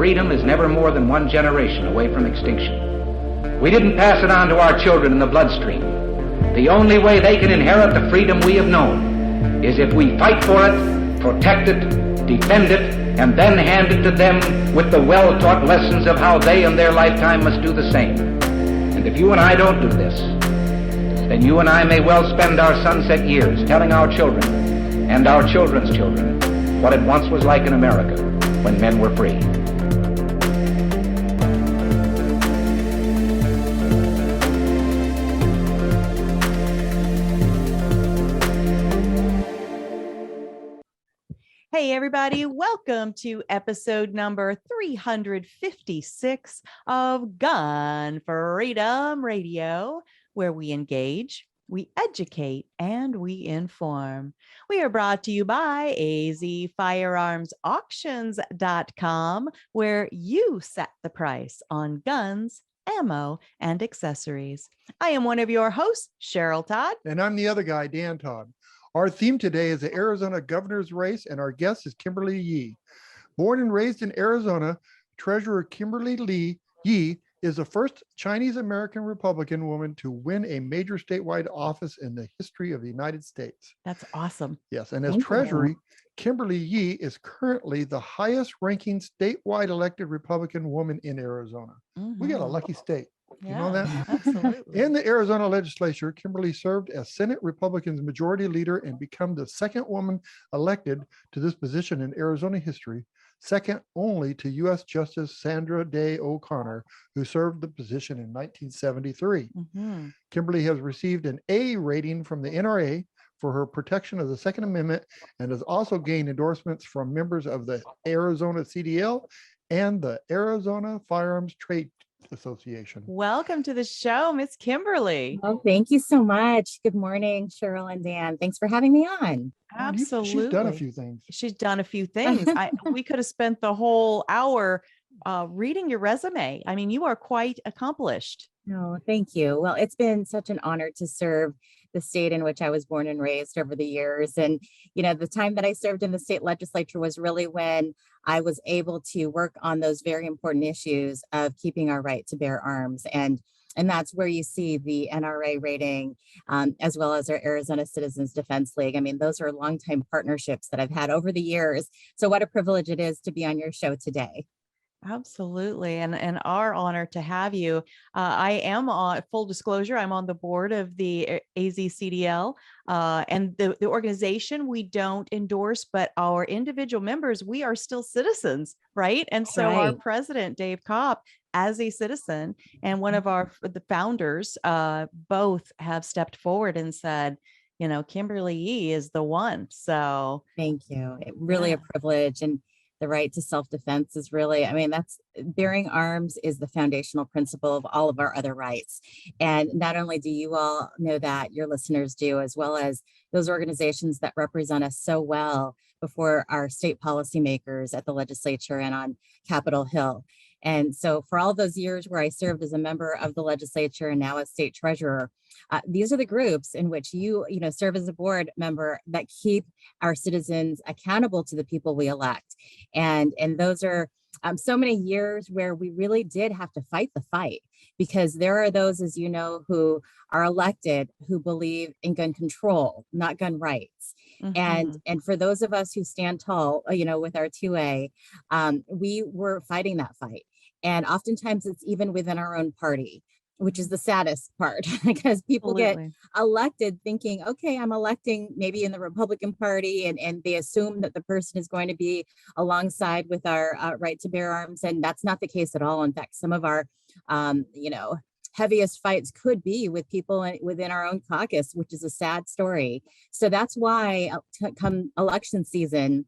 freedom is never more than one generation away from extinction. We didn't pass it on to our children in the bloodstream. The only way they can inherit the freedom we have known is if we fight for it, protect it, defend it, and then hand it to them with the well-taught lessons of how they in their lifetime must do the same. And if you and I don't do this, then you and I may well spend our sunset years telling our children and our children's children what it once was like in America when men were free. Hey everybody, welcome to episode number 356 of Gun Freedom Radio, where we engage, we educate, and we inform. We are brought to you by AZ Firearms Auctions.com, where you set the price on guns, ammo, and accessories. I am one of your hosts, Cheryl Todd. And I'm the other guy, Dan Todd. Our theme today is the Arizona governor's race, and our guest is Kimberly Yee. Born and raised in Arizona, Treasurer Kimberly Yee is the first Chinese-American Republican woman to win a major statewide office in the history of the United States. That's awesome. Yes, and as Treasury, Kimberly Yee is currently the highest-ranking statewide elected Republican woman in Arizona. We got a lucky state. You know that? Absolutely. In the Arizona Legislature, Kimberly served as Senate Republicans Majority Leader and became the second woman elected to this position in Arizona history, second only to U.S. Justice Sandra Day O'Connor, who served the position in 1973. Kimberly has received an A rating from the NRA for her protection of the Second Amendment and has also gained endorsements from members of the Arizona CDL and the Arizona Firearms Trade Association. Welcome to the show, Miss Kimberly. Oh, thank you so much. Good morning, Cheryl and Dan. Thanks for having me on. Absolutely. She's done a few things. She's done a few things. We could have spent the whole hour reading your resume. I mean, you are quite accomplished. No, thank you. Well, it's been such an honor to serve the state in which I was born and raised over the years. And, you know, the time that I served in the state legislature was really when I was able to work on those very important issues of keeping our right to bear arms. And that's where you see the NRA rating, as well as our Arizona Citizens Defense League. I mean, those are longtime partnerships that I've had over the years. So what a privilege it is to be on your show today. Absolutely. And our honor to have you. I am on full disclosure. I'm on the board of the AzCDL and the organization we don't endorse, but our individual members, we are still citizens, right? And so our president, Dave Kopp, as a citizen and one of the founders, both have stepped forward and said, you know, Kimberly Yee is the one. So thank you. Really a privilege. And the right to self-defense is really, I mean, that's bearing arms is the foundational principle of all of our other rights. And not only do you all know that, your listeners do, as well as those organizations that represent us so well before our state policymakers at the legislature and on Capitol Hill. And so for all those years where I served as a member of the legislature and now as state treasurer, these are the groups in which you serve as a board member that keep our citizens accountable to the people we elect. And those are so many years where we really did have to fight the fight, because there are those, as you know, who are elected who believe in gun control, not gun rights. And for those of us who stand tall, with our 2A, we were fighting that fight. And oftentimes it's even within our own party, which is the saddest part, because people get elected thinking, okay, I'm electing maybe in the Republican Party, and they assume that the person is going to be alongside with our right to bear arms. And that's not the case at all. In fact, some of our, heaviest fights could be with people within our own caucus, which is a sad story. So that's why come election season,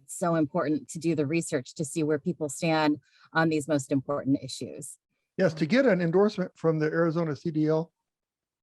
it's so important to do the research to see where people stand on these most important issues. Yes, to get an endorsement from the Arizona CDL,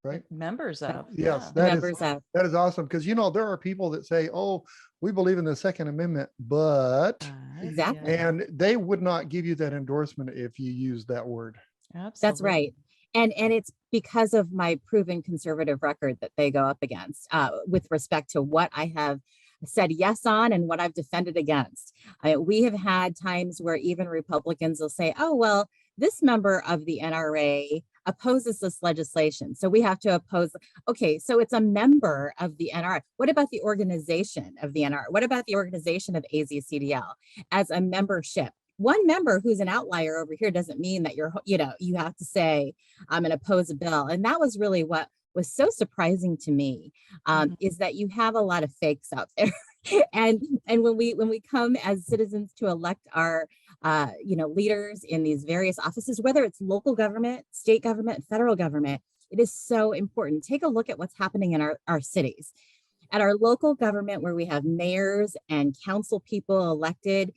right? Members of. Yes, that is awesome, because, there are people that say, oh, we believe in the Second Amendment, but exactly, and they would not give you that endorsement if you use that word. Absolutely. That's right. And it's because of my proven conservative record that they go up against with respect to what I have said yes on and what I've defended against. We have had times where even Republicans will say, oh, well, this member of the NRA opposes this legislation, so we have to oppose. Okay, so it's a member of the NRA. What about the organization of the NRA? What about the organization of AzCDL as a membership? One member who's an outlier over here doesn't mean that you have to say, I'm going to oppose a bill. And that was really what was so surprising to me, is that you have a lot of fakes out there. and when we come as citizens to elect our leaders in these various offices, whether it's local government, state government, federal government, it is so important. Take a look at what's happening in our cities. At our local government, where we have mayors and council people elected,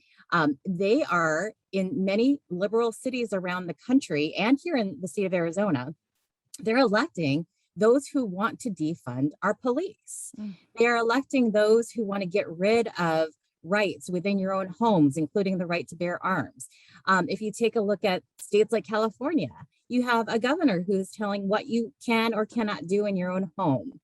they are in many liberal cities around the country and here in the state of Arizona, they're electing those who want to defund our police. They are electing those who want to get rid of rights within your own homes, including the right to bear arms. If you take a look at states like California, you have a governor who's telling what you can or cannot do in your own home.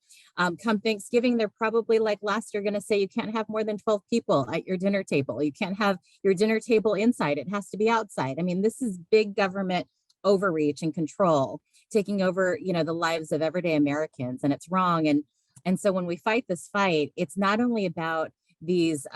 Come Thanksgiving, they're probably like last year going to say you can't have more than 12 people at your dinner table. You can't have your dinner table inside. It has to be outside. I mean, this is big government overreach and control taking over, the lives of everyday Americans, and it's wrong. And so when we fight this fight, it's not only about these,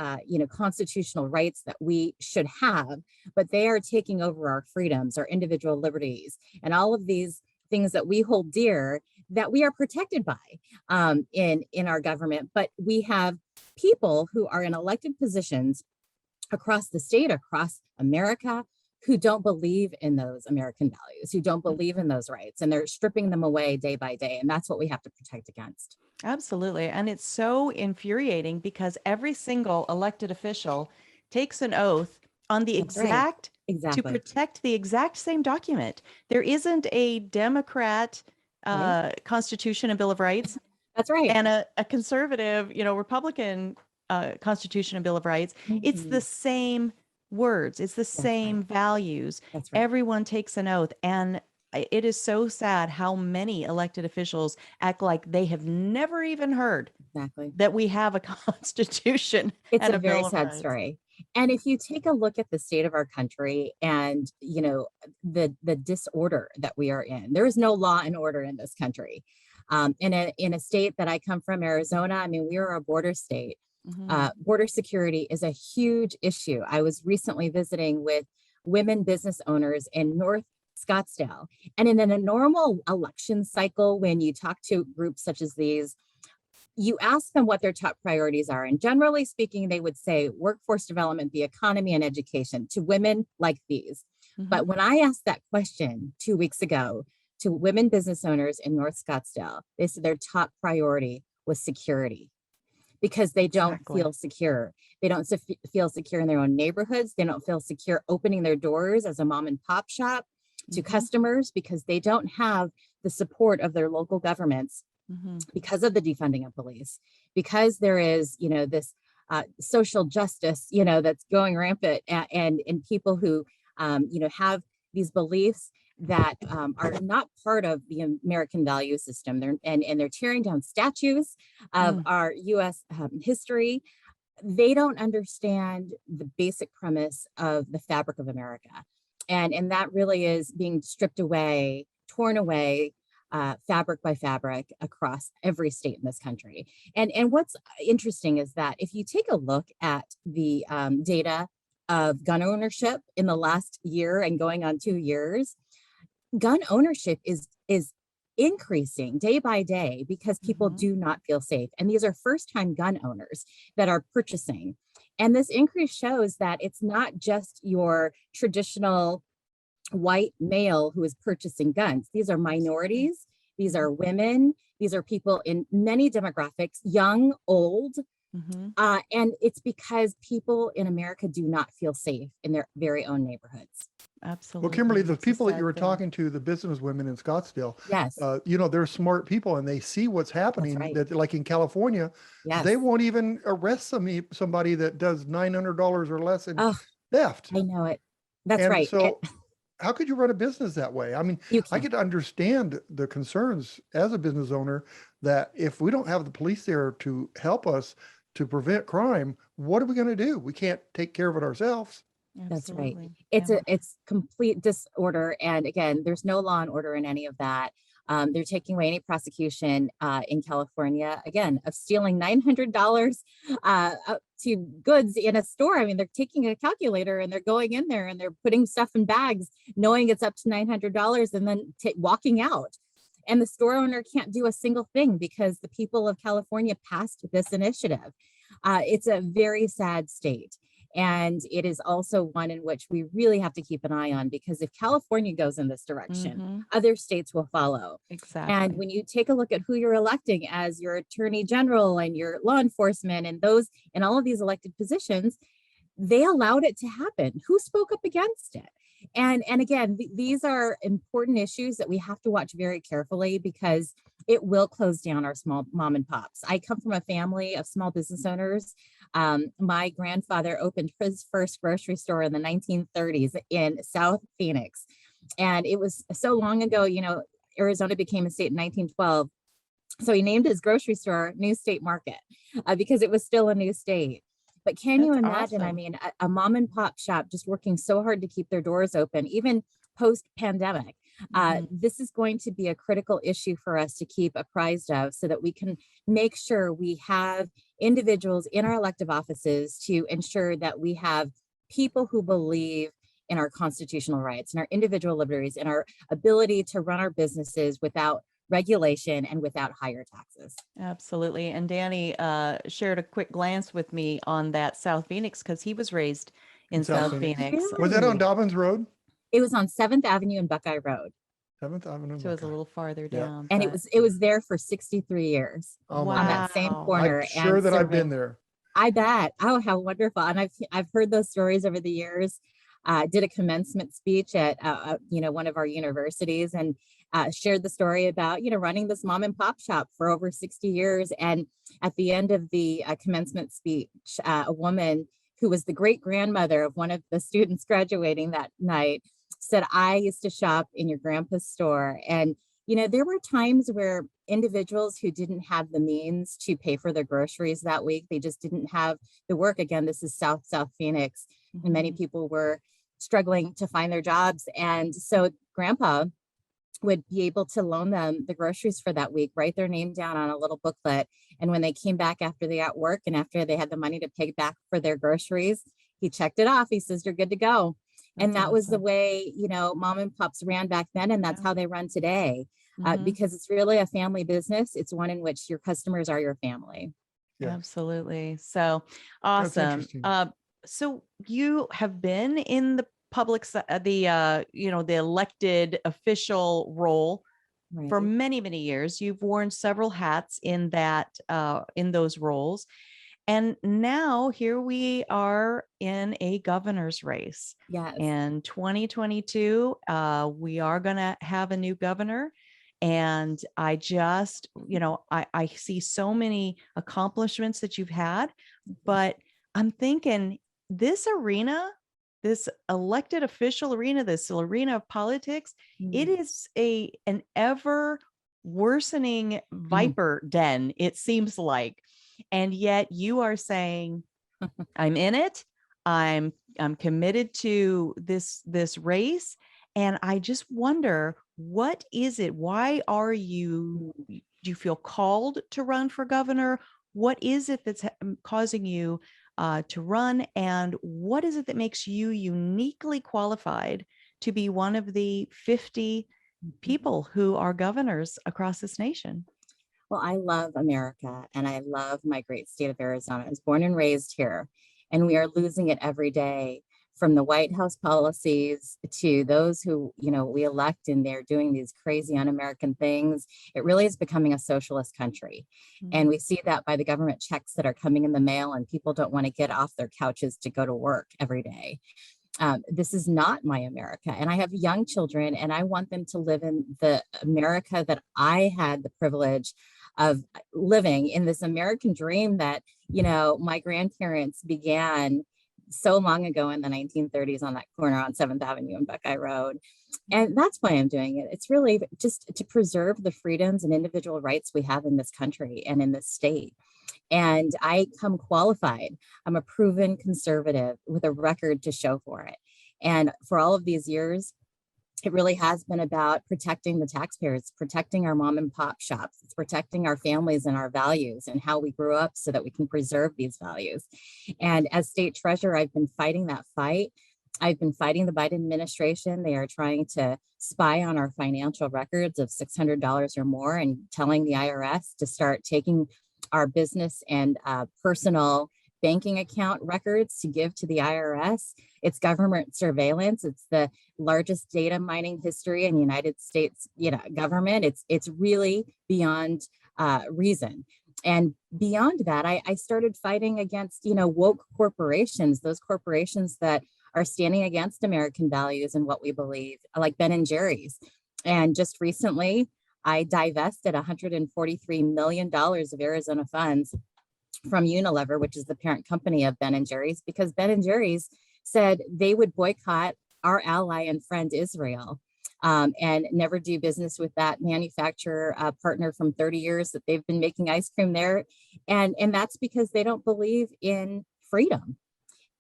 constitutional rights that we should have, but they are taking over our freedoms, our individual liberties, and all of these things that we hold dear that we are protected by in our government. But we have people who are in elected positions across the state, across America, who don't believe in those American values, who don't believe in those rights, and they're stripping them away day by day. And that's what we have to protect against. Absolutely. And it's so infuriating because every single elected official takes an oath on the to protect the exact same document. There isn't a Democrat Constitution and Bill of Rights. That's right. And a conservative, Republican Constitution and Bill of Rights. It's the same words. It's the same values. That's right. Everyone takes an oath. And it is so sad how many elected officials act like they have never even heard that we have a constitution. It's a very sad story. And if you take a look at the state of our country and, the disorder that we are in, there is no law and order in this country. In a state that I come from, Arizona, I mean, we are a border state. Border security is a huge issue. I was recently visiting with women business owners in North Scottsdale. And in a normal election cycle, when you talk to groups such as these, you ask them what their top priorities are. And generally speaking, they would say workforce development, the economy, and education to women like these. But when I asked that question 2 weeks ago to women business owners in North Scottsdale, they said their top priority was security, because they don't feel secure. They don't feel secure in their own neighborhoods. They don't feel secure opening their doors as a mom and pop shop to customers, because they don't have the support of their local governments because of the defunding of police, because there is, this social justice, that's going rampant, and people who, have these beliefs that are not part of the American value system. They're tearing down statues of our U.S. History. They don't understand the basic premise of the fabric of America. And that really is being stripped away, torn away, fabric by fabric across every state in this country. And what's interesting is that if you take a look at the data of gun ownership in the last year and going on 2 years, gun ownership is increasing day by day because people do not feel safe. And these are first-time gun owners that are purchasing. And this increase shows that it's not just your traditional white male who is purchasing guns. These are minorities. These are women. These are people in many demographics, young, old. And it's because people in America do not feel safe in their very own neighborhoods. Absolutely. Well, Kimberly, the people that you were talking to, the business women in Scottsdale, yes, they're smart people and they see what's happening. That, like in California, they won't even arrest somebody that does $900 or less in theft. I know it. That's right. So how could you run a business that way? I mean, I could understand the concerns as a business owner that if we don't have the police there to help us, to prevent crime, what are we going to do? We can't take care of it ourselves. That's right. Absolutely. It's complete disorder. And again, there's no law and order in any of that. They're taking away any prosecution in California, again, of stealing $900 to goods in a store. I mean, they're taking a calculator and they're going in there and they're putting stuff in bags, knowing it's up to $900 and then walking out. And the store owner can't do a single thing because the people of California passed this initiative. It's a very sad state. And it is also one in which we really have to keep an eye on, because if California goes in this direction, other states will follow. Exactly. And when you take a look at who you're electing as your attorney general and your law enforcement and those in all of these elected positions, they allowed it to happen. Who spoke up against it? And again, these are important issues that we have to watch very carefully, because it will close down our small mom and pops. I come from a family of small business owners. My grandfather opened his first grocery store in the 1930s in South Phoenix. And it was so long ago, you know, Arizona became a state in 1912. So he named his grocery store New State Market because it was still a new state. But can you imagine, awesome. I mean, a mom and pop shop just working so hard to keep their doors open, even post pandemic. This is going to be a critical issue for us to keep apprised of, so that we can make sure we have individuals in our elective offices to ensure that we have people who believe in our constitutional rights and our individual liberties and our ability to run our businesses without regulation and without higher taxes. Absolutely. And Danny shared a quick glance with me on that South Phoenix, because he was raised in South Phoenix. Was that on Dobbins Road? It was on 7th Avenue and Buckeye Road. 7th Avenue. So it was a little farther down. And but- it was there for 63 years Oh, on that same corner. I'm sure and that so I've been there. I bet. Oh, how wonderful. And I've heard those stories over the years. Did a commencement speech at one of our universities, and shared the story about running this mom and pop shop for over 60 years. And at the end of the commencement speech, a woman who was the great grandmother of one of the students graduating that night said, "I used to shop in your grandpa's store." And there were times where individuals who didn't have the means to pay for their groceries that week, they just didn't have the work. Again, this is South Phoenix, and many people were struggling to find their jobs. And so grandpa would be able to loan them the groceries for that week, write their name down on a little booklet. And when they came back after they got work and after they had the money to pay back for their groceries, he checked it off. He says, "You're good to go." And that was the way, mom and pops ran back then. And that's how they run today, because it's really a family business. It's one in which your customers are your family. Yeah. Absolutely. So awesome. So you have been in the public, the elected official role for many, many years. You've worn several hats in those roles. And now here we are in a governor's race. Yes. In 2022, we are going to have a new governor. And I just, I see so many accomplishments that you've had, but I'm thinking this arena, this elected official arena, this arena of politics, it is an ever worsening viper den, it seems like. And yet you are saying, I'm in it. I'm committed to this race. And I just wonder, what is it? Why do you feel called to run for governor? What is it that's causing you to run? And what is it that makes you uniquely qualified to be one of the 50 people who are governors across this nation? Well, I love America and I love my great state of Arizona. I was born and raised here, and we are losing it every day, from the White House policies to those who, we elect and they're doing these crazy un-American things. It really is becoming a socialist country. And we see that by the government checks that are coming in the mail, and people don't want to get off their couches to go to work every day. This is not my America. And I have young children, and I want them to live in the America that I had the privilege of living, in this American dream that, my grandparents began so long ago in the 1930s on that corner on 7th Avenue and Buckeye Road. And that's why I'm doing it. It's really just to preserve the freedoms and individual rights we have in this country and in this state. And I come qualified. I'm a proven conservative with a record to show for it. And for all of these years, it really has been about protecting the taxpayers, protecting our mom and pop shops. It's protecting our families and our values and how we grew up so that we can preserve these values. And as state treasurer, I've been fighting that fight. I've been fighting the Biden administration. They are trying to spy on our financial records of $600 or more and telling the IRS to start taking our business and personal banking account records to give to the IRS. It's government surveillance. It's the largest data mining history in the United States, government. It's really beyond reason. And beyond that, I started fighting against, woke corporations, those corporations that are standing against American values and what we believe, like Ben and Jerry's. And just recently, I divested $143 million of Arizona funds from Unilever, which is the parent company of Ben and Jerry's, because Ben and Jerry's said they would boycott our ally and friend Israel and never do business with that manufacturer partner from 30 years that they've been making ice cream there. And that's because they don't believe in freedom.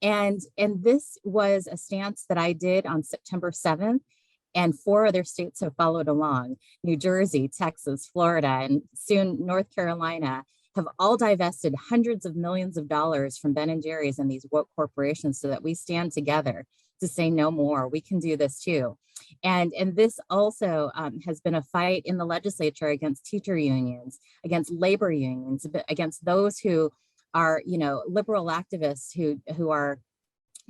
And this was a stance that I did on September 7th. And 4 other states have followed along. New Jersey, Texas, Florida, and soon North Carolina have all divested hundreds of millions of dollars from Ben and Jerry's and these woke corporations so that we stand together to say no more. We can do this too. And this also has been a fight in the legislature against teacher unions, against labor unions, against those who are, liberal activists who are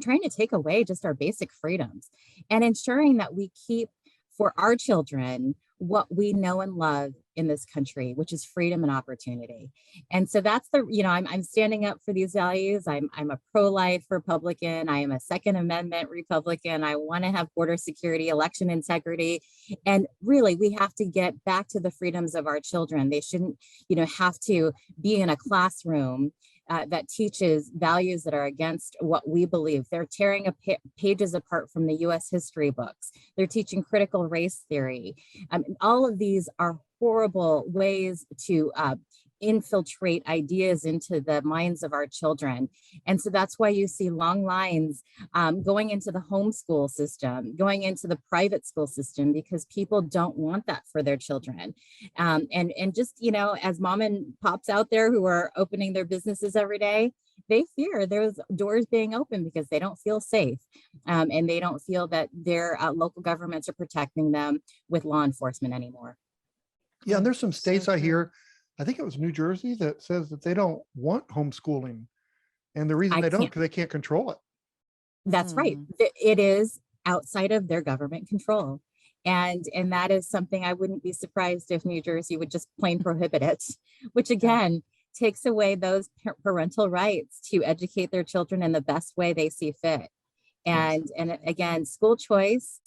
trying to take away just our basic freedoms and ensuring that we keep for our children what we know and love in this country, which is freedom and opportunity. And so that's I'm standing up for these values. I'm a pro-life Republican. I am a Second Amendment Republican. I want to have border security, election integrity. And really, we have to get back to the freedoms of our children. They shouldn't, have to be in a classroom that teaches values that are against what we believe. They're tearing pages apart from the US history books. They're teaching critical race theory. All of these are horrible ways to infiltrate ideas into the minds of our children. And so that's why you see long lines going into the homeschool system, going into the private school system, because people don't want that for their children. And just, as mom and pops out there who are opening their businesses every day, they fear there's doors being open because they don't feel safe. And they don't feel that their local governments are protecting them with law enforcement anymore. Yeah, and there's some states I hear, I think it was New Jersey, that says that they don't want homeschooling. And the reason they don't, because they can't control it. That's right. It is outside of their government control. And that is something I wouldn't be surprised if New Jersey would just plain prohibit it, which again, takes away those parental rights to educate their children in the best way they see fit. And again, school choice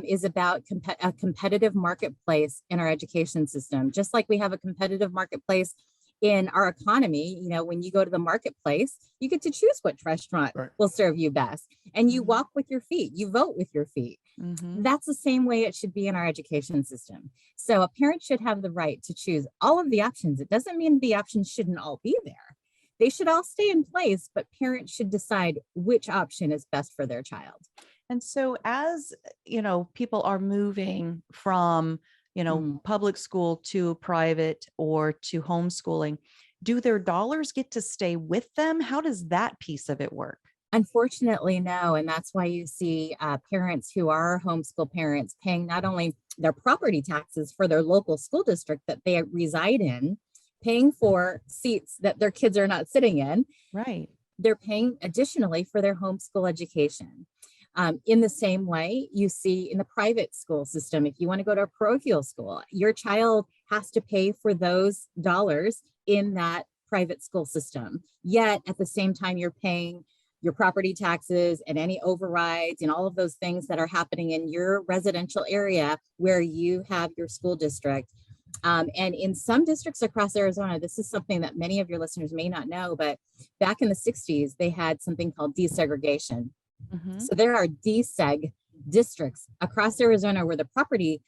is about a competitive marketplace in our education system, just like we have a competitive marketplace in our economy. When you go to the marketplace, you get to choose what restaurant will serve you best. And you walk with your feet, you vote with your feet. That's the same way it should be in our education system. So a parent should have the right to choose all of the options. It doesn't mean the options shouldn't all be there. They should all stay in place, but parents should decide which option is best for their child. And so as, people are moving from, public school to private or to homeschooling, do their dollars get to stay with them? How does that piece of it work? Unfortunately, no. And that's why you see parents who are homeschool parents paying not only their property taxes for their local school district that they reside in, paying for seats that their kids are not sitting in. Right. They're paying additionally for their homeschool education. In the same way, you see in the private school system, if you want to go to a parochial school, your child has to pay for those dollars in that private school system. Yet at the same time, you're paying your property taxes and any overrides and all of those things that are happening in your residential area where you have your school district. And in some districts across Arizona, this is something that many of your listeners may not know, but back in the 60s, they had something called desegregation. So there are deseg districts across Arizona where the property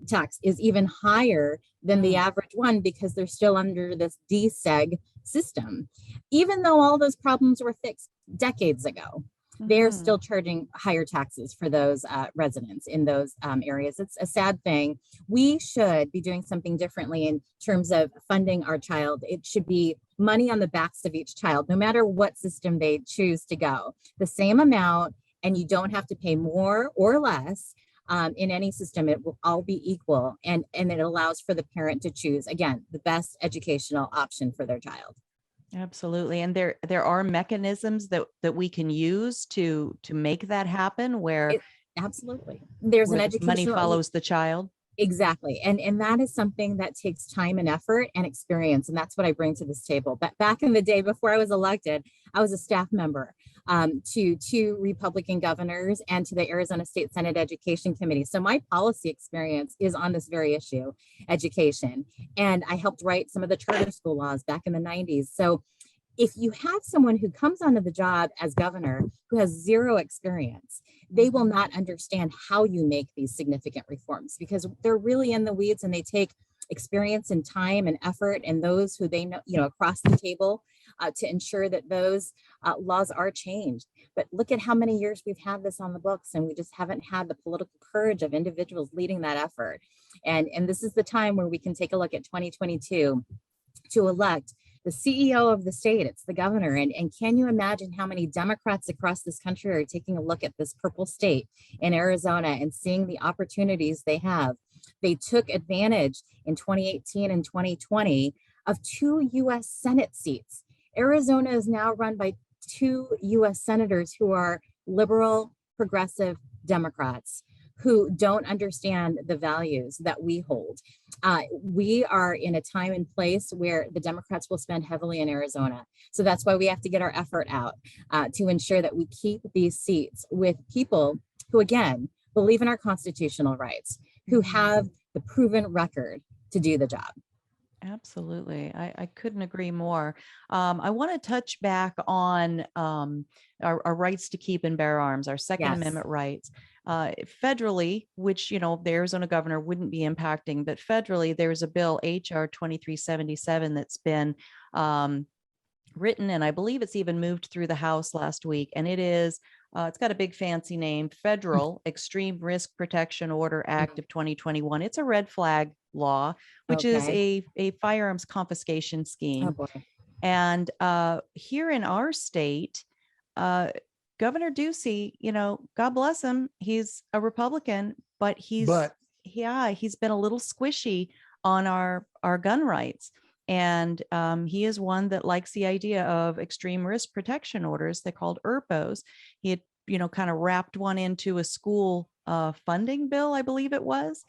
tax is even higher than the average one, because they're still under this deseg system. Even though all those problems were fixed decades ago, they're still charging higher taxes for those residents in those areas. It's a sad thing. We should be doing something differently in terms of funding our child. It should be money on the backs of each child, no matter what system they choose to go. The same amount, and you don't have to pay more or less. In any system, it will all be equal, and it allows for the parent to choose, again, the best educational option for their child. Absolutely. And there are mechanisms that we can use to make that happen, where absolutely there's an educational money follows the child. Exactly. And that is something that takes time and effort and experience. And that's what I bring to this table. But back in the day, before I was elected, I was a staff member to two Republican governors and to the Arizona State Senate Education Committee. So my policy experience is on this very issue, education. And I helped write some of the charter school laws back in the 90s. So if you have someone who comes onto the job as governor who has zero experience, they will not understand how you make these significant reforms, because they're really in the weeds, and they take experience and time and effort and those who they know, across the table to ensure that those laws are changed. But look at how many years we've had this on the books, and we just haven't had the political courage of individuals leading that effort. And this is the time where we can take a look at 2022 to elect the CEO of the state. It's the governor. And can you imagine how many Democrats across this country are taking a look at this purple state in Arizona and seeing the opportunities they have? They took advantage in 2018 and 2020 of 2 U.S. Senate seats. Arizona is now run by 2 U.S. senators who are liberal, progressive Democrats who don't understand the values that we hold. We are in a time and place where the Democrats will spend heavily in Arizona. So that's why we have to get our effort out to ensure that we keep these seats with people who, again, believe in our constitutional rights, who have the proven record to do the job. Absolutely. I couldn't agree more. I want to touch back on our rights to keep and bear arms, our Second Amendment rights. Federally, which, the Arizona governor wouldn't be impacting, but federally, there's a bill, HR 2377, that's been written, and I believe it's even moved through the House last week. And it is, it's got a big fancy name, Federal Extreme Risk Protection Order Act of 2021. It's a red flag law, which is a firearms confiscation scheme. Oh, boy. And here in our state, Governor Ducey, God bless him, he's a Republican, but he's been a little squishy on our gun rights. And he is one that likes the idea of extreme risk protection orders. They're called ERPOs. He had, kind of wrapped one into a school funding bill, I believe it was,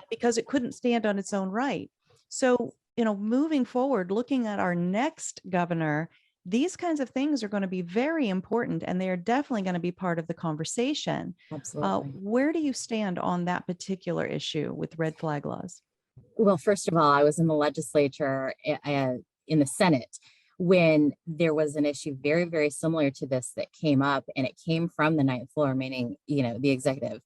because it couldn't stand on its own right. So, moving forward, looking at our next governor, these kinds of things are going to be very important, and they are definitely going to be part of the conversation. Absolutely. Where do you stand on that particular issue with red flag laws? Well, first of all, I was in the legislature in the Senate when there was an issue very, very similar to this that came up, and it came from the ninth floor, meaning, the executive.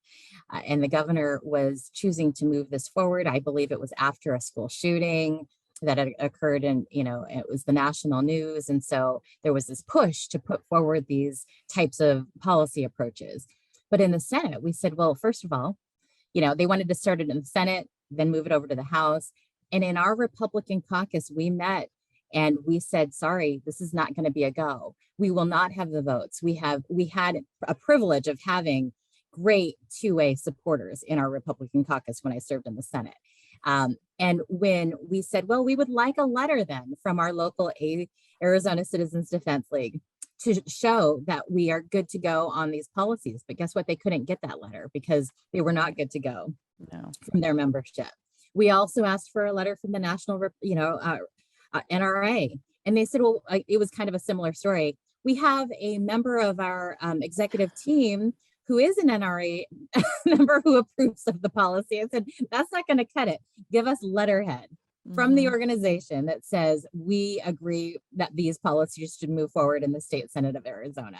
And the governor was choosing to move this forward. I believe it was after a school shooting that had occurred, and it was the national news. And so there was this push to put forward these types of policy approaches. But in the Senate, we said, well, first of all, they wanted to start it in the Senate, then move it over to the House. And in our Republican caucus, we met and we said, sorry, this is not going to be a go. We will not have the votes. We had a privilege of having great two-way supporters in our Republican caucus when I served in the Senate. And when we said, well, we would like a letter then from our local Arizona Citizens Defense League to show that we are good to go on these policies. But guess what? They couldn't get that letter because they were not good to go from their membership. We also asked for a letter from the national, NRA. And they said, well, it was kind of a similar story. We have a member of our executive team who is an NRA member who approves of the policy. I said, that's not going to cut it. Give us letterhead from the organization that says we agree that these policies should move forward in the state Senate of Arizona.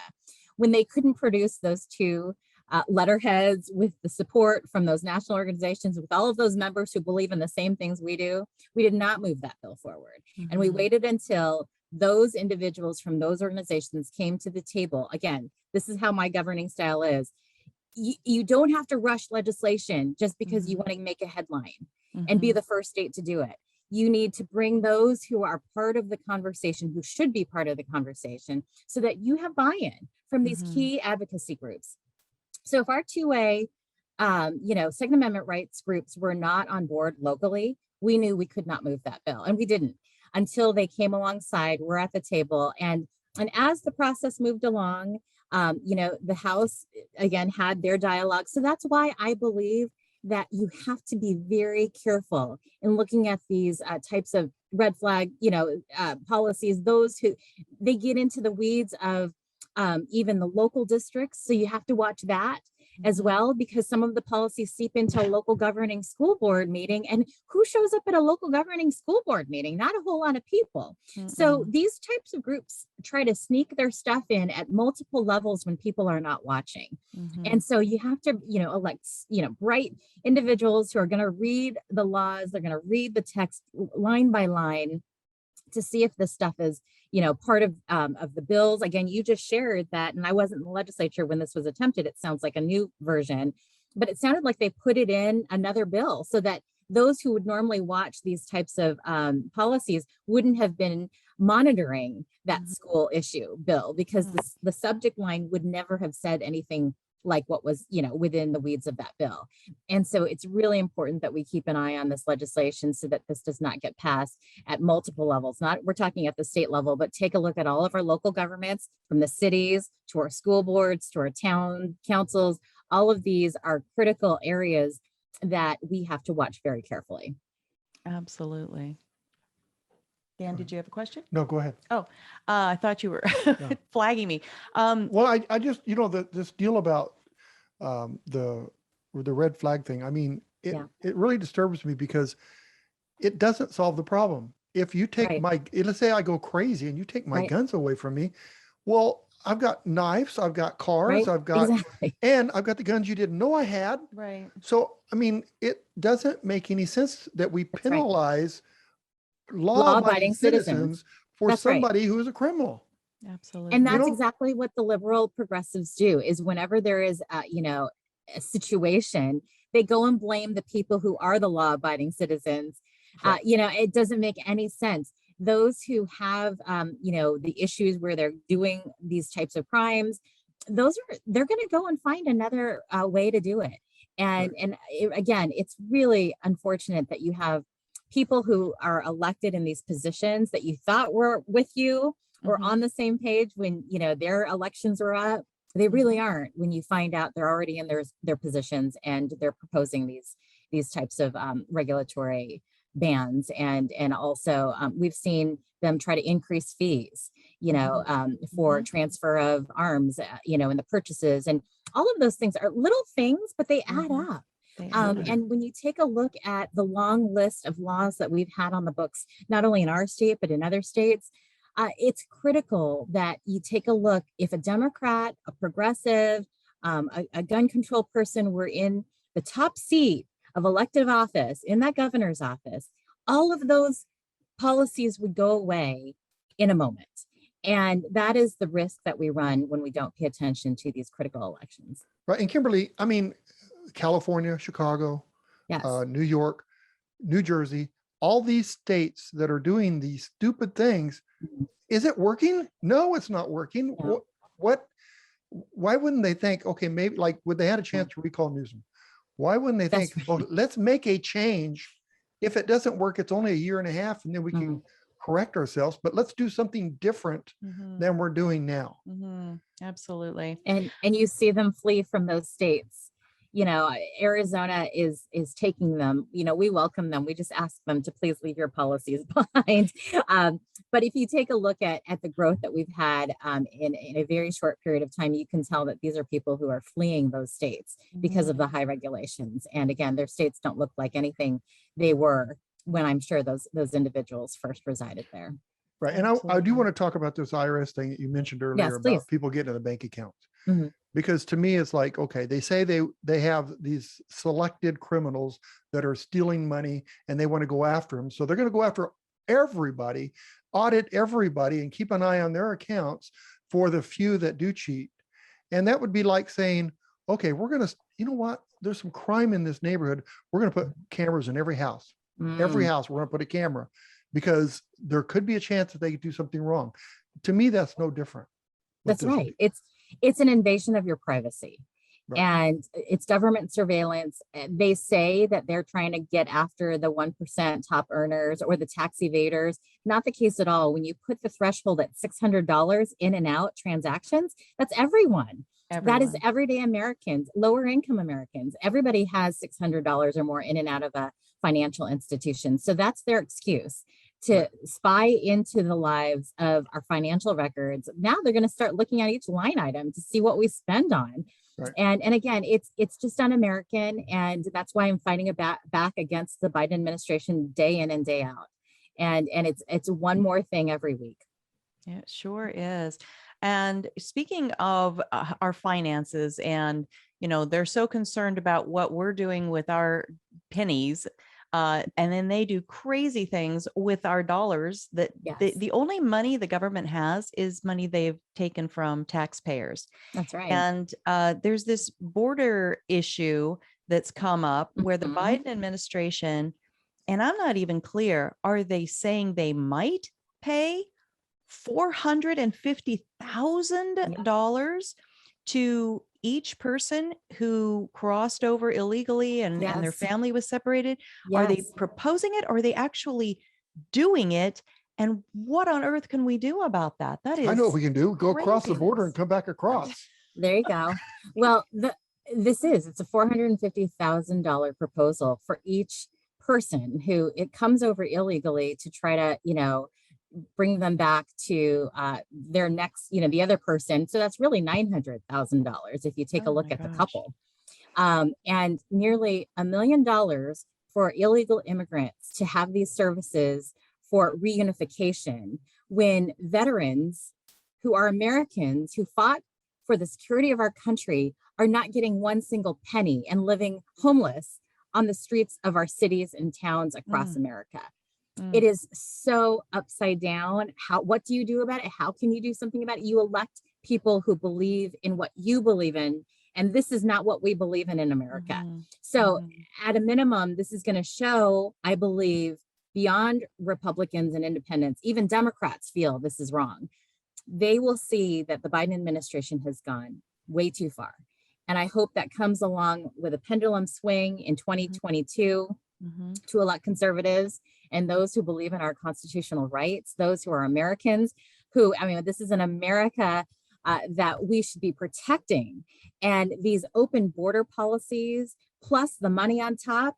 When they couldn't produce those two letterheads with the support from those national organizations, with all of those members who believe in the same things we do, we did not move that bill forward. And we waited until those individuals from those organizations came to the table. Again, this is how my governing style is. You don't have to rush legislation just because you want to make a headline and be the first state to do it. You need to bring those who are part of the conversation, who should be part of the conversation, so that you have buy-in from these key advocacy groups. So if our 2A, Second Amendment rights groups were not on board locally, we knew we could not move that bill, and we didn't until they came alongside. We're at the table, and as the process moved along, the House again had their dialogue. So that's why I believe that you have to be very careful in looking at these types of red flag, policies. Those who they get into the weeds of even the local districts. So you have to watch that as well, because some of the policies seep into a local governing school board meeting. And who shows up at a local governing school board meeting? Not a whole lot of people. So these types of groups try to sneak their stuff in at multiple levels when people are not watching. And so you have to, elect, bright individuals who are going to read the laws. They're going to read the text line by line to see if this stuff is, part of the bills. Again, you just shared that, and I wasn't in the legislature when this was attempted. It sounds like a new version, but it sounded like they put it in another bill so that those who would normally watch these types of policies wouldn't have been monitoring that school issue bill, because the subject line would never have said anything like what was, within the weeds of that bill. And so it's really important that we keep an eye on this legislation so that this does not get passed at multiple levels. We're talking at the state level, but take a look at all of our local governments, from the cities to our school boards to our town councils. All of these are critical areas that we have to watch very carefully. Absolutely. Dan, did you have a question? No, go ahead. Oh, I thought you were flagging me. Well, I just, this deal about the red flag thing. I mean, it really disturbs me because it doesn't solve the problem. If you take let's say I go crazy and you take my guns away from me, well, I've got knives, I've got cars, I've got, and I've got the guns you didn't know I had. Right. So, I mean, it doesn't make any sense that we penalize law-abiding citizens for somebody who is a criminal. Absolutely. And that's exactly what the liberal progressives do, is whenever there is a situation, they go and blame the people who are the law-abiding citizens. It doesn't make any sense. Those who have the issues where they're doing these types of crimes, they're going to go and find another way to do it. And again, it's really unfortunate that you have people who are elected in these positions that you thought were with you or on the same page when, their elections are up. They really aren't, when you find out they're already in their positions and they're proposing these types of regulatory bans. And also we've seen them try to increase fees, for transfer of arms, in the purchases. And all of those things are little things, but they add up. And when you take a look at the long list of laws that we've had on the books, not only in our state, but in other states, it's critical that you take a look. If a Democrat, a progressive, a gun control person were in the top seat of elective office, in that governor's office, all of those policies would go away in a moment. And that is the risk that we run when we don't pay attention to these critical elections. Right. And Kimberly, I mean, California, Chicago, New York, New Jersey, all these states that are doing these stupid things, is it working? No, it's not working. No. Why wouldn't they think, okay, maybe would they had a chance to recall Newsom? Why wouldn't they think, well, let's make a change. If it doesn't work, it's only a year and a half and then we can correct ourselves, but let's do something different than we're doing now. Absolutely. And you see them flee from those states. Arizona is taking them, we welcome them. We just ask them to please leave your policies behind. But if you take a look at the growth that we've had in a very short period of time, you can tell that these are people who are fleeing those states because of the high regulations. And again, their states don't look like anything they were when I'm sure those individuals first resided there. Right. And I do Absolutely. want to talk about this IRS thing that you mentioned earlier Yes, about please. people getting to the bank accounts. Mhm. Because to me, it's like, okay, they say they have these selected criminals that are stealing money and they want to go after them. So they're going to go after everybody, audit everybody, and keep an eye on their accounts for the few that do cheat. And that would be like saying, okay, we're going to, you know what? There's some crime in this neighborhood. We're going to put cameras in every house. Every house, we're going to put a camera because there could be a chance that they could do something wrong. To me, that's no different. That's right. It's an invasion of your privacy. Right. And it's government surveillance. They say that they're trying to get after the 1% top earners or the tax evaders. Not the case at all. When you put the threshold at $600 in and out transactions, that's everyone. That is everyday Americans, lower income Americans. Everybody has $600 or more in and out of a financial institution. So that's their excuse to spy into the lives of our financial records. Now they're going to start looking at each line item to see what we spend on. Right. And again, it's just un-American. And that's why I'm fighting back against the Biden administration day in and day out. And it's one more thing every week. Yeah, it sure is. And speaking of our finances, and, you know, they're so concerned about what we're doing with our pennies. And then they do crazy things with our dollars that the only money the government has is money they've taken from taxpayers. That's right. And there's this border issue that's come up where the Biden administration, and I'm not even clear, are they saying they might pay $450,000 to each person who crossed over illegally and their family was separated? Are they proposing it? Or are they actually doing it? And what on earth can we do about that? That is, I know what we can do. Go across the border and come back across. There you go. Well, it's a $450,000 proposal for each person who it comes over illegally to try to, bring them back to their next, the other person. So that's really $900,000 if you take a look at the couple. And nearly $1 million for illegal immigrants to have these services for reunification when veterans who are Americans who fought for the security of our country are not getting one single penny and living homeless on the streets of our cities and towns across America. It is so upside down. What do you do about it? How can you do something about it? You elect people who believe in what you believe in. And this is not what we believe in America. So at a minimum, this is going to show, I believe, beyond Republicans and independents, even Democrats feel this is wrong. They will see that the Biden administration has gone way too far. And I hope that comes along with a pendulum swing in 2022 to elect conservatives and those who believe in our constitutional rights, those who are Americans, this is an America that we should be protecting. And these open border policies, plus the money on top,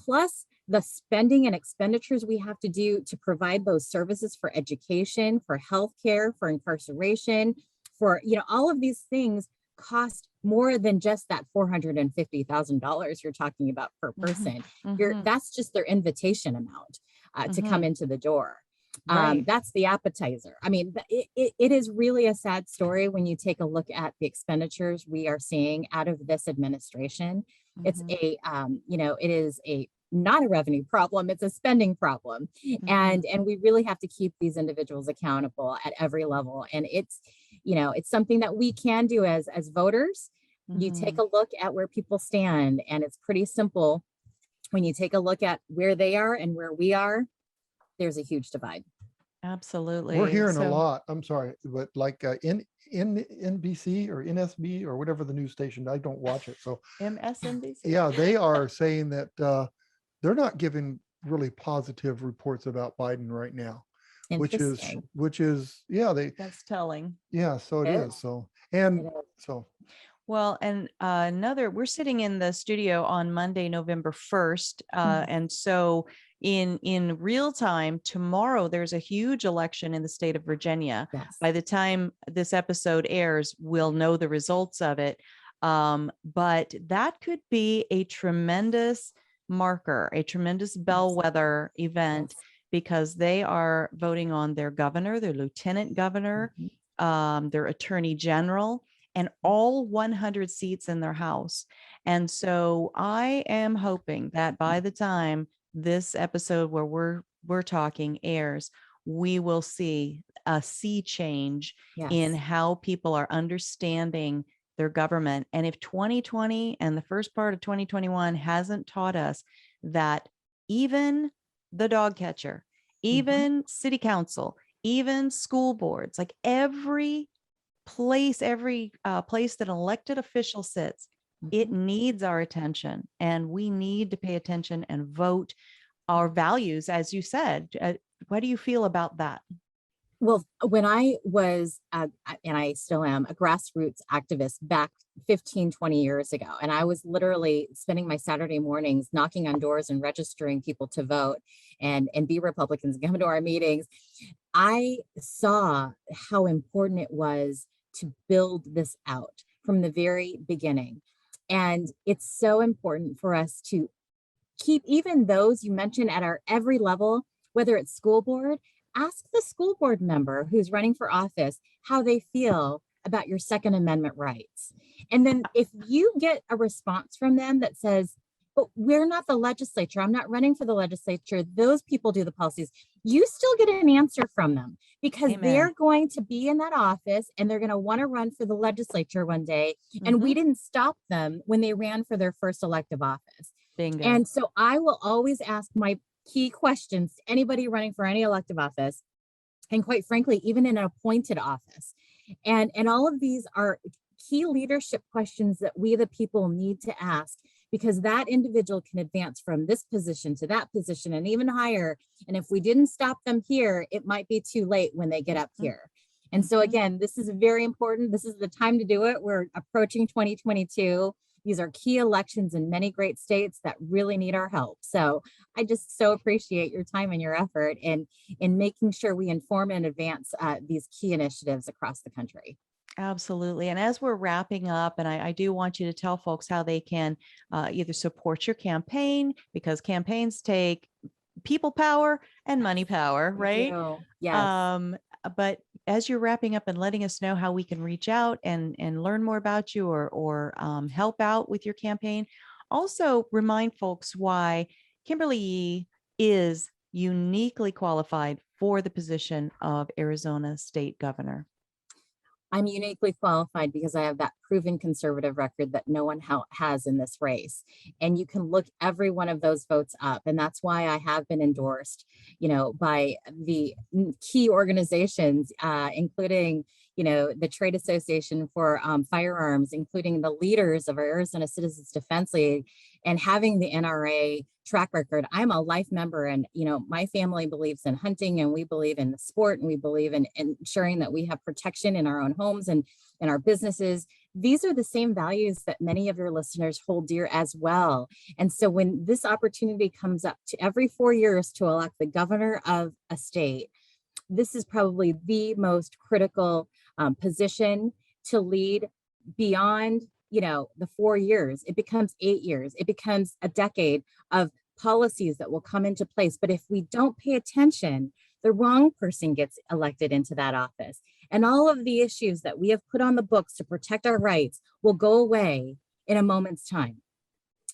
plus the spending and expenditures we have to do to provide those services for education, for healthcare, for incarceration, for, all of these things cost more than just that $450,000 you're talking about per person. That's just their invitation amount to come into the door. That's the appetizer. It is really a sad story when you take a look at the expenditures we are seeing out of this administration. It's it is not a revenue problem, it's a spending problem. And we really have to keep these individuals accountable at every level. And it's something that we can do as voters. You take a look at where people stand, and it's pretty simple. When you take a look at where they are and where we are, there's a huge divide. Absolutely. We're hearing a lot. I'm sorry, but like in NBC or NSB or whatever the news station, I don't watch it. So MSNBC. Yeah, they are saying that they're not giving really positive reports about Biden right now, which is that's telling. Yeah, so it is. Well, and we're sitting in the studio on Monday, November 1st. And so in real time tomorrow, there's a huge election in the state of Virginia. By the time this episode airs, we'll know the results of it. But that could be a tremendous marker, a tremendous bellwether event because they are voting on their governor, their lieutenant governor, their attorney general, and all 100 seats in their House. And so I am hoping that by the time this episode where we're talking airs, we will see a sea change in how people are understanding their government. And if 2020 and the first part of 2021 hasn't taught us that even the dog catcher, even city council, even school boards, like every place that an elected official sits, it needs our attention, and we need to pay attention and vote our values, as you said. What do you feel about that? Well, when I was, and I still am, a grassroots activist back 15, 20 years ago, and I was literally spending my Saturday mornings knocking on doors and registering people to vote and be Republicans and come to our meetings, I saw how important it was to build this out from the very beginning. And it's so important for us to keep even those you mentioned at our every level, whether it's school board. Ask the school board member who's running for office how they feel about your Second Amendment rights. And then if you get a response from them that says, but we're not the legislature, I'm not running for the legislature, those people do the policies, you still get an answer from them, because they're going to be in that office and they're going to want to run for the legislature one day. And we didn't stop them when they ran for their first elective office. Bingo. And so I will always ask my key questions to anybody running for any elective office, and quite frankly, even in an appointed office. And all of these are key leadership questions that we, the people, need to ask, because that individual can advance from this position to that position and even higher. And if we didn't stop them here, it might be too late when they get up here. And so again, this is very important. This is the time to do it. We're approaching 2022. These are key elections in many great states that really need our help. So I just so appreciate your time and your effort in making sure we inform and advance these key initiatives across the country. Absolutely. And as we're wrapping up, and I do want you to tell folks how they can either support your campaign, because campaigns take people power and money power, right? Yes. But as you're wrapping up and letting us know how we can reach out and learn more about you or help out with your campaign, also remind folks why Kimberly Yee is uniquely qualified for the position of Arizona State Governor. I'm uniquely qualified because I have that proven conservative record that no one has in this race. And you can look every one of those votes up. And that's why I have been endorsed, by the key organizations, including, the Trade Association for Firearms, including the leaders of our Arizona Citizens Defense League, and having the NRA track record. I'm a life member, and my family believes in hunting, and we believe in the sport, and we believe in ensuring that we have protection in our own homes and in our businesses. These are the same values that many of your listeners hold dear as well. And so when this opportunity comes up to every 4 years to elect the governor of a state, this is probably the most critical position to lead beyond the 4 years. It becomes 8 years. It becomes a decade of policies that will come into place. But if we don't pay attention, the wrong person gets elected into that office. And all of the issues that we have put on the books to protect our rights will go away in a moment's time.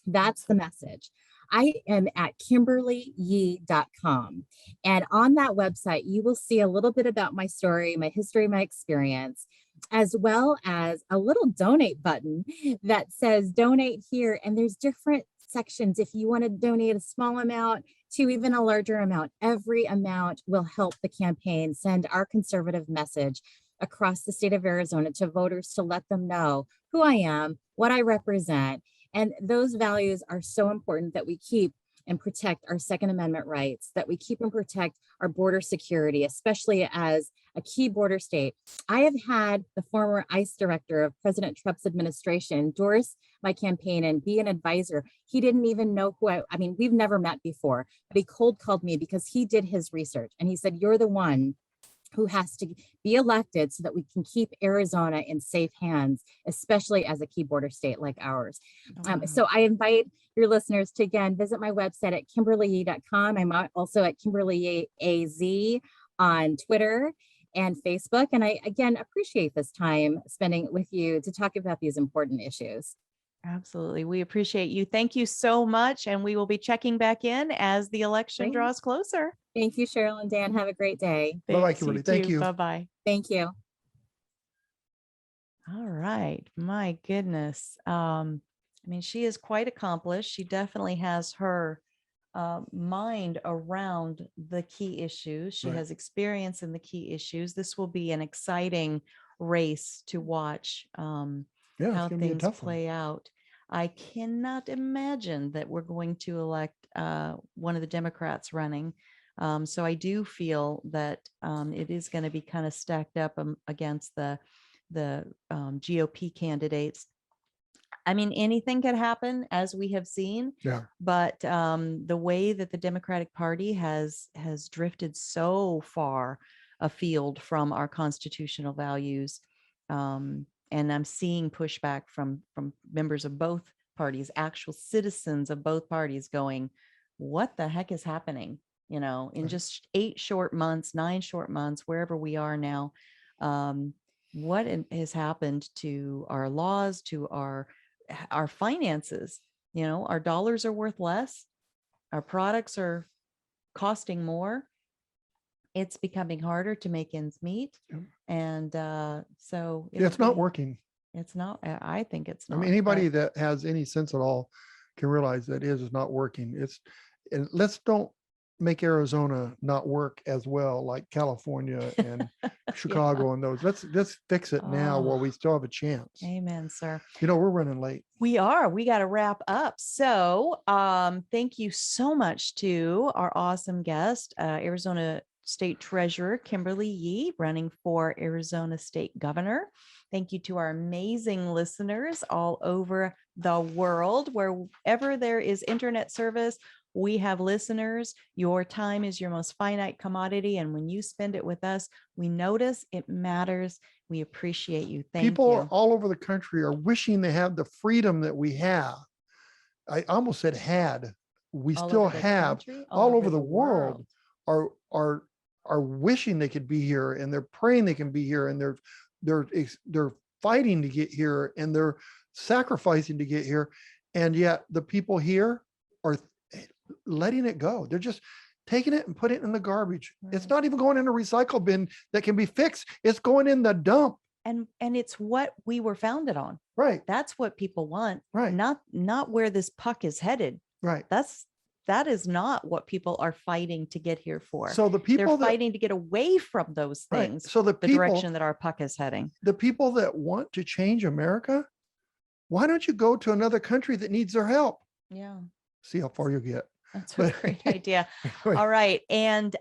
That's the message. I am at KimberlyYee.com. And on that website, you will see a little bit about my story, my history, my experience, as well as a little donate button that says donate here. And there's different sections. If you want to donate a small amount to even a larger amount, every amount will help the campaign send our conservative message across the state of Arizona to voters, to let them know who I am, what I represent. And those values are so important that we keep and protect our Second Amendment rights, that we keep and protect our border security, especially as a key border state. I have had the former ICE director of President Trump's administration endorse my campaign and be an advisor. He didn't even know who I mean, we've never met before, but he cold called me because he did his research. And he said, you're the one who has to be elected so that we can keep Arizona in safe hands, especially as a key border state like ours. So I invite your listeners to, again, visit my website at KimberlyYee.com. I'm also at Kimberly AZ on Twitter and Facebook. And I, again, appreciate this time spending with you to talk about these important issues. Absolutely. We appreciate you. Thank you so much. And we will be checking back in as the election draws closer. Thank you, Cheryl and Dan. Have a great day. Bye-bye, Kimberly. Thank you. Bye-bye. Thank you. All right. My goodness. I mean, she is quite accomplished. She definitely has her mind around the key issues. She has experience in the key issues. This will be an exciting race to watch how things play out. I cannot imagine that we're going to elect one of the Democrats running. So I do feel that it is going to be kind of stacked up against the GOP candidates. I mean, anything could happen, as we have seen. But the way that the Democratic Party has drifted so far afield from our constitutional values, and I'm seeing pushback from members of both parties, actual citizens of both parties, going, "What the heck is happening?" You know, in just 9 short months, wherever we are now, what has happened to our laws, to our finances? You know, our dollars are worth less. Our products are costing more. It's becoming harder to make ends meet. And so it's not working. It's not, I think it's not. I mean, anybody that has any sense at all can realize that it is not working. And let's don't make Arizona not work as well like California and Chicago and those. Let's fix it now while we still have a chance. Amen, sir. You know, we're running late. We are. We got to wrap up. So thank you so much to our awesome guest, Arizona State Treasurer Kimberly Yee, running for Arizona State Governor. Thank you to our amazing listeners all over the world. Wherever there is internet service, we have listeners. Your time is your most finite commodity. And when you spend it with us, we notice it matters. We appreciate you. Thank you. People all over the country are wishing they have the freedom that we have. I almost said had. We still have. All over the world are wishing they could be here, and they're praying they can be here, and they're fighting to get here, and they're sacrificing to get here. And yet the people here are letting it go. They're just taking it and putting it in the garbage. It's not even going in a recycle bin that can be fixed. It's going in the dump. And it's what we were founded on. Right. That's what people want. Right. Not where this puck is headed. Right. That is not what people are fighting to get here for. So the people they're fighting to get away from those things. Right. So the direction that our puck is heading. The people that want to change America, why don't you go to another country that needs their help? Yeah. See how far you get. That's a great idea. All right. And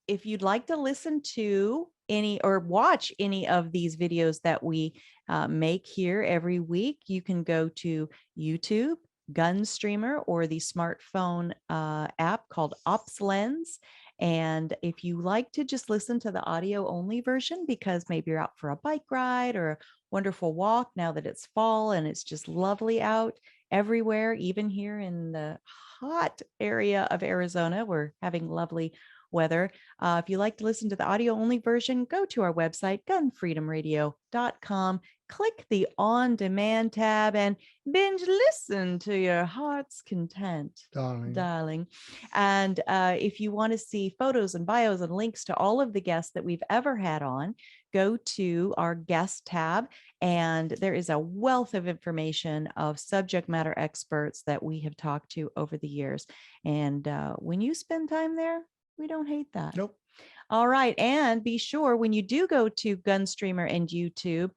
if you'd like to listen to any or watch any of these videos that we make here every week, you can go to YouTube, GunStreamer, or the smartphone app called OpsLens. And if you like to just listen to the audio only version, because maybe you're out for a bike ride or a wonderful walk now that it's fall and it's just lovely out everywhere, even here in the hot area of Arizona, we're having lovely weather. If you like to listen to the audio only version, go to our website, GunFreedomRadio.com. Click the on demand tab and binge listen to your heart's content, darling. And if you want to see photos and bios and links to all of the guests that we've ever had on, go to our guest tab, and there is a wealth of information of subject matter experts that we have talked to over the years. And when you spend time there, we don't hate that. Nope. All right. And be sure when you do go to GunStreamer and YouTube,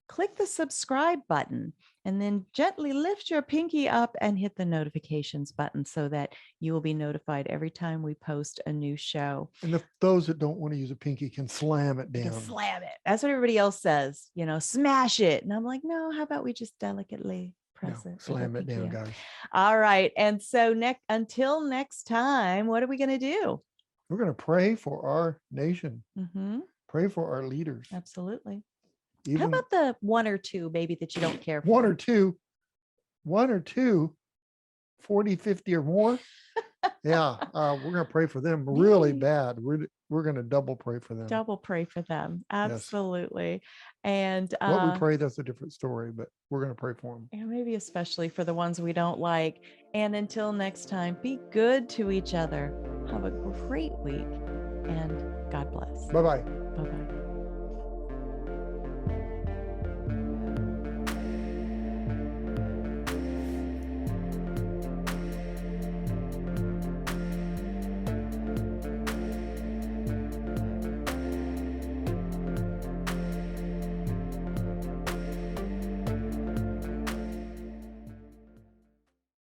click the subscribe button and then gently lift your pinky up and hit the notifications button so that you will be notified every time we post a new show. And those that don't want to use a pinky can slam it down. You can slam it. That's what everybody else says, smash it. And I'm like, no, how about we just delicately press it? Slam it down, guys. All right. And so until next time, what are we going to do? We're going to pray for our nation, Mhm. pray for our leaders. Absolutely. How Even about the one or two, maybe, that you don't care for? one or two, 40, 50 or more. Yeah, we're going to pray for them really Yay. bad. We're going to double pray for them. Double pray for them. Absolutely. And What we pray, that's a different story, but we're going to pray for them. and maybe especially for the ones we don't like. And until next time, be good to each other. Have a great week, and God bless. Bye-bye. Bye-bye.